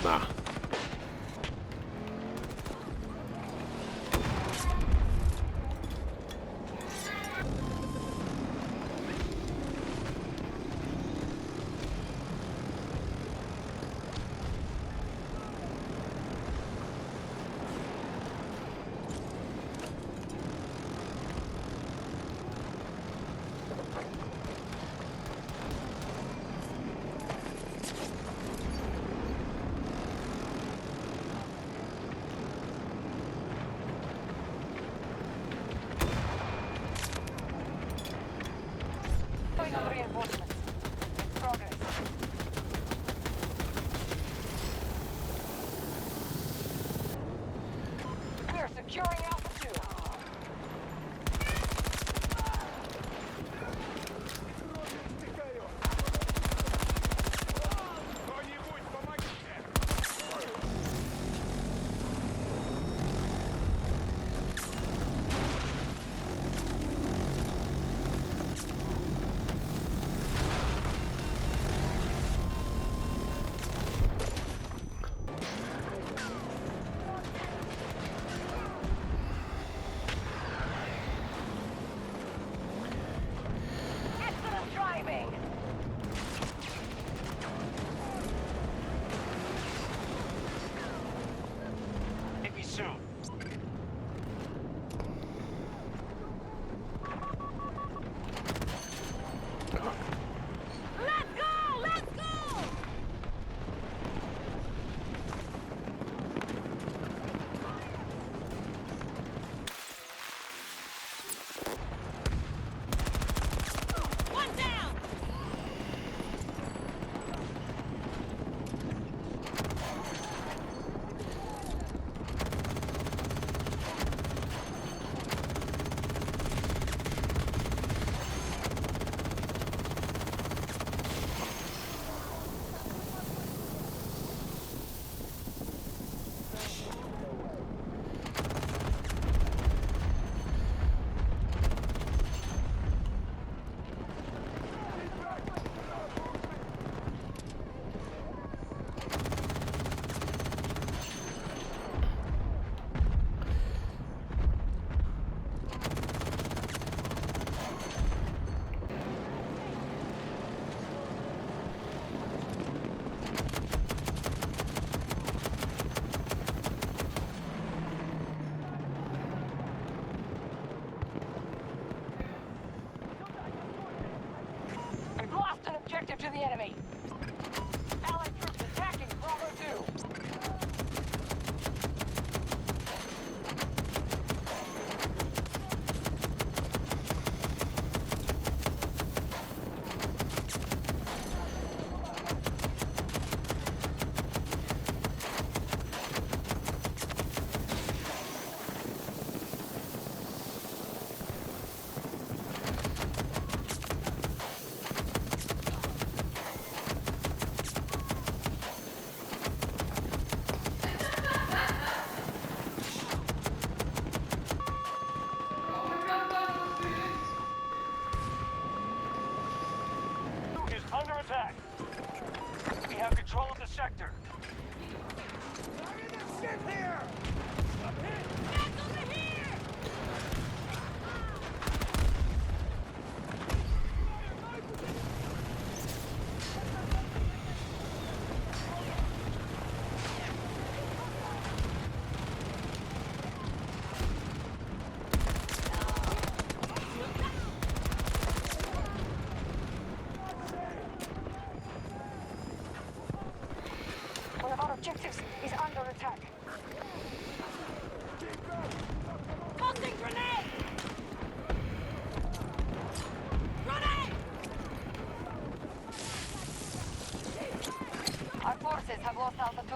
Nah. Final reinforcements. Progress. We are securing Alpha 2. Кто-нибудь помогите! Excellent driving! Hit me soon. Let's go! Let's go! One down! We've lost an objective to the enemy. Allied troops attacking Bravo 2. Is under attack. We have control of the sector. Shit here! That's over here! One of our objectives is under attack. Tossing grenade! Grenade! Our forces have lost Alpha 2.